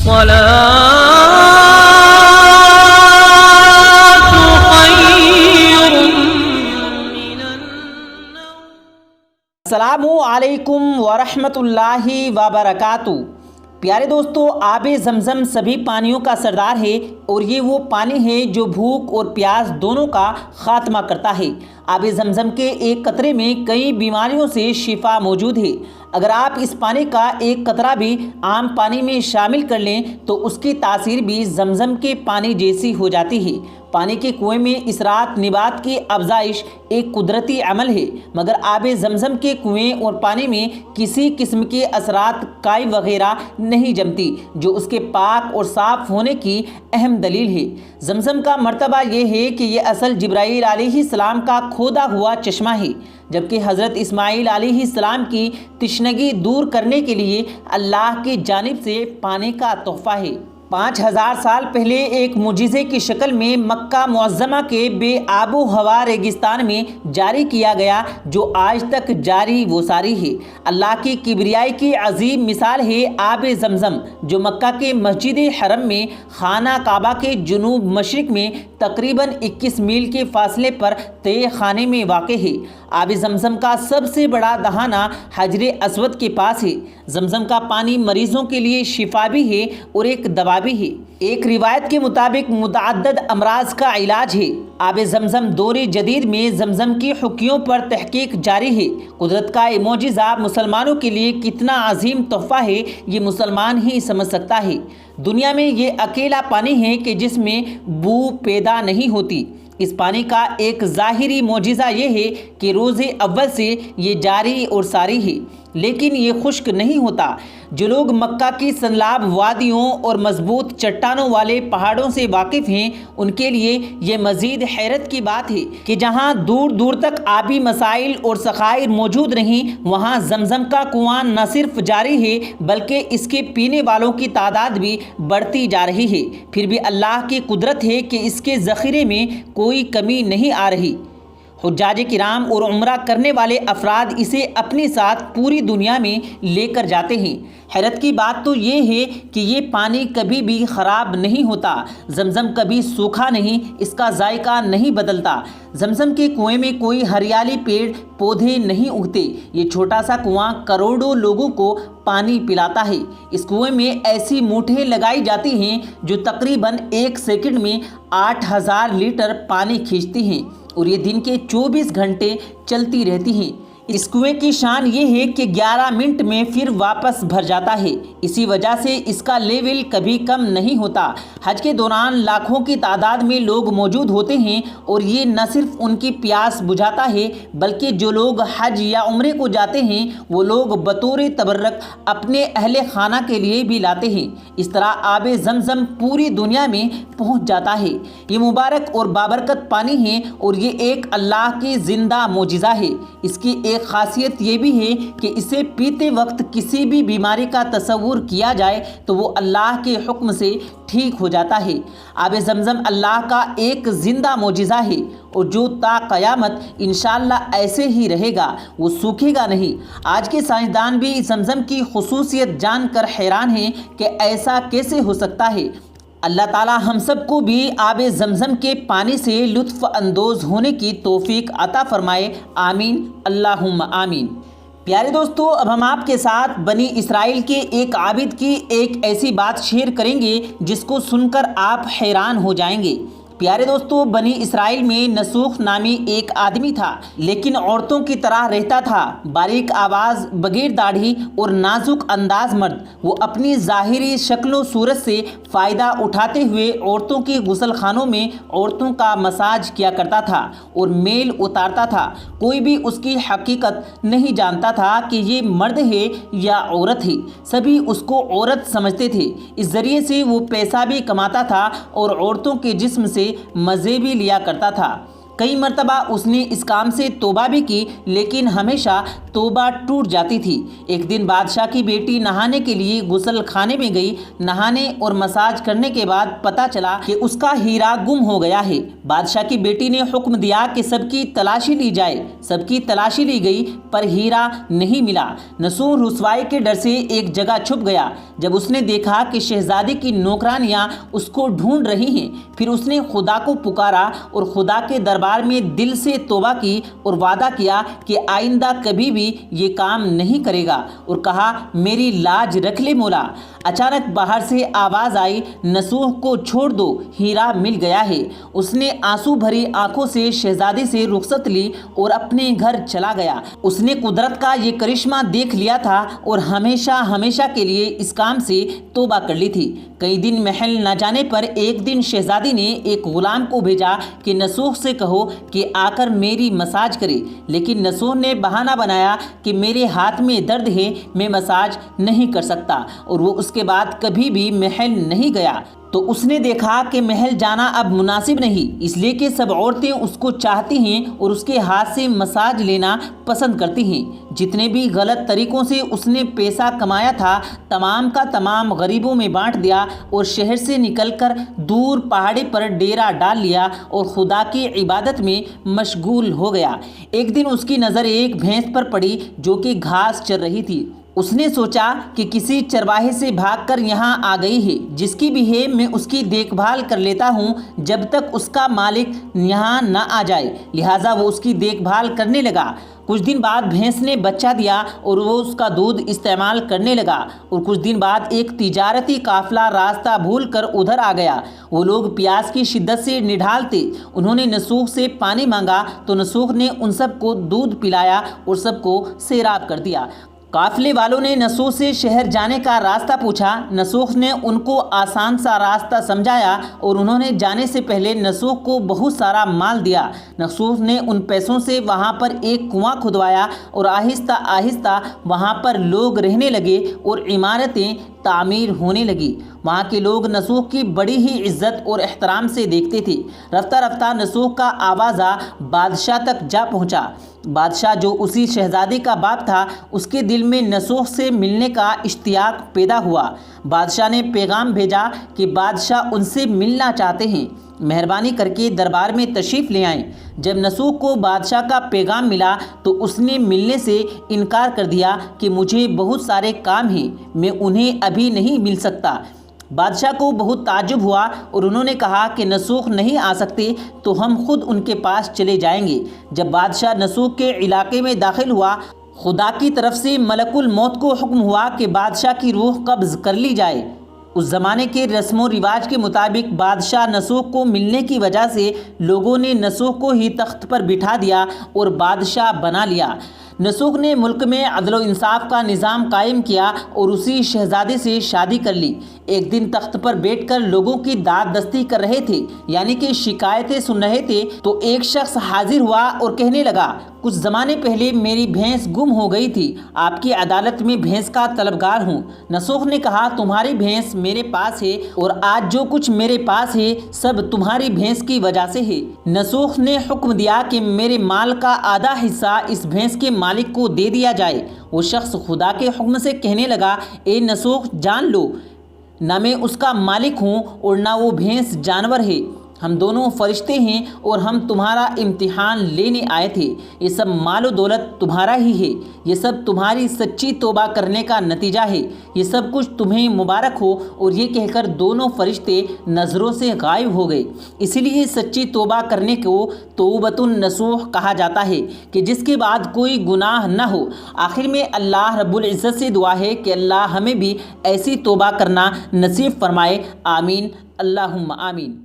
السلام علیکم ورحمۃ اللہ وبرکاتہ۔ پیارے دوستو، آب زمزم سبھی پانیوں کا سردار ہے اور یہ وہ پانی ہے جو بھوک اور پیاس دونوں کا خاتمہ کرتا ہے۔ آب زمزم کے ایک قطرے میں کئی بیماریوں سے شفا موجود ہے۔ اگر آپ اس پانی کا ایک قطرہ بھی عام پانی میں شامل کر لیں تو اس کی تاثیر بھی زمزم کے پانی جیسی ہو جاتی ہے۔ پانی کے کنویں میں اثرات نبات کی افزائش ایک قدرتی عمل ہے، مگر آب زمزم کے کنویں اور پانی میں کسی قسم کے اثرات کائی وغیرہ نہیں جمتی، جو اس کے پاک اور صاف ہونے کی اہم دلیل ہے۔ زمزم کا مرتبہ یہ ہے کہ یہ اصل جبرائیل علیہ السلام کا کھودا ہوا چشمہ ہے، جبکہ حضرت اسماعیل علیہ السلام کی تشنگی دور کرنے کے لیے اللہ کی جانب سے پانی کا تحفہ ہے۔ 5000 سال پہلے ایک معجزے کی شکل میں مکہ معظمہ کے بے آب و ہوا ریگستان میں جاری کیا گیا، جو آج تک جاری و ساری ہے۔ اللہ کی کبریائی کی عظیم مثال ہے آب زمزم، جو مکہ کے مسجد حرم میں خانہ کعبہ کے جنوب مشرق میں تقریباً 21 میل کے فاصلے پر تہ خانے میں واقع ہے۔ آب زمزم کا سب سے بڑا دہانہ حجر اسود کے پاس ہے۔ زمزم کا پانی مریضوں کے لیے شفا بھی ہے اور ایک دوا بھی ہے۔ ایک روایت کے مطابق متعدد امراض کا علاج ہے۔ آب زمزم دور جدید میں زمزم کی حقیقتوں پر تحقیق جاری ہے۔ قدرت کا یہ معجزہ مسلمانوں کے لیے کتنا عظیم تحفہ ہے، یہ مسلمان ہی سمجھ سکتا ہے۔ دنیا میں یہ اکیلا پانی ہے کہ جس میں بو پیدا نہیں ہوتی۔ اس پانی کا ایک ظاہری معجزہ یہ ہے کہ روز اول سے یہ جاری اور ساری ہے، لیکن یہ خشک نہیں ہوتا۔ جو لوگ مکہ کی سنلاب وادیوں اور مضبوط چٹانوں والے پہاڑوں سے واقف ہیں، ان کے لیے یہ مزید حیرت کی بات ہے کہ جہاں دور دور تک آبی مسائل اور ذخائر موجود نہیں، وہاں زمزم کا کنواں نہ صرف جاری ہے بلکہ اس کے پینے والوں کی تعداد بھی بڑھتی جا رہی ہے۔ پھر بھی اللہ کی قدرت ہے کہ اس کے ذخیرے میں کوئی کمی نہیں آ رہی۔ حجاج کرام اور عمرہ کرنے والے افراد اسے اپنے ساتھ پوری دنیا میں لے کر جاتے ہیں۔ حیرت کی بات تو یہ ہے کہ یہ پانی کبھی بھی خراب نہیں ہوتا۔ زمزم کبھی سوکھا نہیں، اس کا ذائقہ نہیں بدلتا۔ زمزم کے کنویں میں کوئی ہریالی پیڑ پودے نہیں اگتے۔ یہ چھوٹا سا کنواں کروڑوں لوگوں کو پانی پلاتا ہے۔ اس کنویں میں ایسی موٹریں لگائی جاتی ہیں جو تقریباً 1 سیکنڈ میں 8000 لیٹر پانی کھینچتی ہیں اور یہ دن کے 24 گھنٹے چلتی رہتی ہیں۔ اس کنویں کی شان یہ ہے کہ 11 منٹ میں پھر واپس بھر جاتا ہے، اسی وجہ سے اس کا لیول کبھی کم نہیں ہوتا۔ حج کے دوران لاکھوں کی تعداد میں لوگ موجود ہوتے ہیں اور یہ نہ صرف ان کی پیاس بجھاتا ہے بلکہ جو لوگ حج یا عمرے کو جاتے ہیں وہ لوگ بطور تبرک اپنے اہل خانہ کے لیے بھی لاتے ہیں۔ اس طرح آب زمزم پوری دنیا میں پہنچ جاتا ہے۔ یہ مبارک اور بابرکت پانی ہے اور یہ ایک اللہ کی زندہ معجزہ ہے۔ اس کی ایک خاصیت یہ بھی ہے کہ اسے پیتے وقت کسی بھی بیماری کا تصور کیا جائے تو وہ اللہ کے حکم سے ٹھیک ہو جاتا ہے۔ آب زمزم اللہ کا ایک زندہ معجزہ ہے اور جو تا قیامت انشاءاللہ ایسے ہی رہے گا، وہ سوکھے گا نہیں۔ آج کے سائنسدان بھی زمزم کی خصوصیت جان کر حیران ہیں کہ ایسا کیسے ہو سکتا ہے۔ اللہ تعالی ہم سب کو بھی آب زمزم کے پانی سے لطف اندوز ہونے کی توفیق عطا فرمائے، آمین اللہم آمین۔ پیارے دوستو، اب ہم آپ کے ساتھ بنی اسرائیل کے ایک عابد کی ایک ایسی بات شیئر کریں گے جس کو سن کر آپ حیران ہو جائیں گے۔ پیارے دوستو، بنی اسرائیل میں نسوخ نامی ایک آدمی تھا، لیکن عورتوں کی طرح رہتا تھا۔ باریک آواز، بغیر داڑھی اور نازک انداز مرد۔ وہ اپنی ظاہری شکل و صورت سے فائدہ اٹھاتے ہوئے عورتوں کے غسل خانوں میں عورتوں کا مساج کیا کرتا تھا اور میل اتارتا تھا۔ کوئی بھی اس کی حقیقت نہیں جانتا تھا کہ یہ مرد ہے یا عورت ہے۔ سبھی اس کو عورت سمجھتے تھے۔ اس ذریعے سے وہ پیسہ بھی کماتا تھا اور عورتوں کے جسم سے مزے بھی لیا کرتا تھا۔ کئی مرتبہ اس نے اس کام سے توبہ بھی کی، لیکن ہمیشہ توبہ ٹوٹ جاتی تھی۔ ایک دن بادشاہ کی بیٹی نہانے کے لیے غسل خانے میں گئی۔ نہانے اور مساج کرنے کے بعد پتہ چلا کہ اس کا ہیرا گم ہو گیا ہے۔ بادشاہ کی بیٹی نے حکم دیا کہ سب کی تلاشی لی جائے۔ سب کی تلاشی لی گئی پر ہیرا نہیں ملا۔ نسوح رسوائی کے ڈر سے ایک جگہ چھپ گیا۔ جب اس نے دیکھا کہ شہزادی کی نوکرانیاں اس کو ڈھونڈ رہی ہیں، پھر اس نے خدا کو پکارا اور خدا کے دربار میں دل سے توبہ کی اور وعدہ کیا کہ آئندہ کبھی بھی یہ کام نہیں کرے گا، اور کہا میری لاج رکھ لے مولا۔ اچانک باہر سے آواز آئی، نسوح کو چھوڑ دو، ہیرا مل گیا ہے۔ اس نے آنسو بھری آنکھوں سے شہزادی سے رخصت لی اور اپنے گھر چلا گیا۔ اس نے قدرت کا یہ کرشمہ دیکھ لیا تھا اور ہمیشہ ہمیشہ کے لیے اس کام سے توبہ کر لی تھی۔ کئی دن محل نہ جانے پر ایک دن شہزادی نے ایک غلام کو بھیجا کہ نسوح سے کہو کہ آ کر میری مساج کرے، لیکن نسوح نے بہانہ بنایا کہ میرے ہاتھ میں درد ہے، میں مساج نہیں کر سکتا، اور وہ اس کے بعد کبھی بھی محل نہیں گیا۔ تو اس نے دیکھا کہ محل جانا اب مناسب نہیں، اس لیے کہ سب عورتیں اس کو چاہتی ہیں اور اس کے ہاتھ سے مساج لینا پسند کرتی ہیں۔ جتنے بھی غلط طریقوں سے اس نے پیسہ کمایا تھا تمام کا تمام غریبوں میں بانٹ دیا، اور شہر سے نکل کر دور پہاڑی پر ڈیرا ڈال لیا اور خدا کی عبادت میں مشغول ہو گیا۔ ایک دن اس کی نظر ایک بھینس پر پڑی جو کہ گھاس چر رہی تھی۔ اس نے سوچا کہ کسی چرواہے سے بھاگ کر یہاں آ گئی ہے، جس کی بھی ہے میں اس کی دیکھ بھال کر لیتا ہوں جب تک اس کا مالک یہاں نہ آ جائے۔ لہٰذا وہ اس کی دیکھ بھال کرنے لگا۔ کچھ دن بعد بھینس نے بچہ دیا اور وہ اس کا دودھ استعمال کرنے لگا، اور کچھ دن بعد ایک تجارتی قافلہ راستہ بھول کر ادھر آ گیا۔ وہ لوگ پیاس کی شدت سے نڈھال تھے۔ انہوں نے نسوح سے پانی مانگا تو نسوح نے ان سب کو دودھ پلایا اور سب کو سیراب کر دیا۔ قافلے والوں نے نسوح سے شہر جانے کا راستہ پوچھا۔ نسوح نے ان کو آسان سا راستہ سمجھایا اور انہوں نے جانے سے پہلے نسوح کو بہت سارا مال دیا۔ نسوح نے ان پیسوں سے وہاں پر ایک کنواں کھدوایا اور آہستہ آہستہ وہاں پر لوگ رہنے لگے اور عمارتیں تعمیر ہونے لگی۔ وہاں کے لوگ نسوح کی بڑی ہی عزت اور احترام سے دیکھتے تھے۔ رفتہ رفتہ نسوح کا آوازہ بادشاہ تک جا پہنچا۔ بادشاہ جو اسی شہزادی کا باپ تھا، اس کے دل میں نسوح سے ملنے کا اشتیاق پیدا ہوا۔ بادشاہ نے پیغام بھیجا کہ بادشاہ ان سے ملنا چاہتے ہیں، مہربانی کر کے دربار میں تشریف لے آئیں۔ جب نسوح کو بادشاہ کا پیغام ملا تو اس نے ملنے سے انکار کر دیا کہ مجھے بہت سارے کام ہیں، میں انہیں ابھی نہیں مل سکتا۔ بادشاہ کو بہت تعجب ہوا اور انہوں نے کہا کہ نسوح نہیں آ سکتے تو ہم خود ان کے پاس چلے جائیں گے۔ جب بادشاہ نسوح کے علاقے میں داخل ہوا، خدا کی طرف سے ملک الموت کو حکم ہوا کہ بادشاہ کی روح قبض کر لی جائے۔ اس زمانے کے رسم و رواج کے مطابق بادشاہ نسوح کو ملنے کی وجہ سے لوگوں نے نسوح کو ہی تخت پر بٹھا دیا اور بادشاہ بنا لیا۔ نسوح نے ملک میں عدل و انصاف کا نظام قائم کیا اور اسی شہزادی سے شادی کر لی۔ ایک دن تخت پر بیٹھ کر لوگوں کی داد دستی کر رہے تھے، یعنی کہ شکایتیں سن رہے تھے، تو ایک شخص حاضر ہوا اور کہنے لگا، کچھ زمانے پہلے میری بھینس گم ہو گئی تھی، آپ کی عدالت میں بھینس کا طلبگار ہوں۔ نسوح نے کہا، تمہاری بھینس میرے پاس ہے اور آج جو کچھ میرے پاس ہے سب تمہاری بھینس کی وجہ سے ہے۔ نسوح نے حکم دیا کہ میرے مال کا آدھا حصہ اس بھینس کے مالک کو دے دیا جائے۔ وہ شخص خدا کے حکم سے کہنے لگا، اے نسوح، جان لو نہ میں اس کا مالک ہوں اور نہ وہ بھینس جانور ہے، ہم دونوں فرشتے ہیں اور ہم تمہارا امتحان لینے آئے تھے۔ یہ سب مال و دولت تمہارا ہی ہے، یہ سب تمہاری سچی توبہ کرنے کا نتیجہ ہے، یہ سب کچھ تمہیں مبارک ہو۔ اور یہ کہہ کر دونوں فرشتے نظروں سے غائب ہو گئے۔ اسی لیے سچی توبہ کرنے کو توبۃ النصوح کہا جاتا ہے کہ جس کے بعد کوئی گناہ نہ ہو۔ آخر میں اللہ رب العزت سے دعا ہے کہ اللہ ہمیں بھی ایسی توبہ کرنا نصیب فرمائے۔ آمین، اللہم آمین۔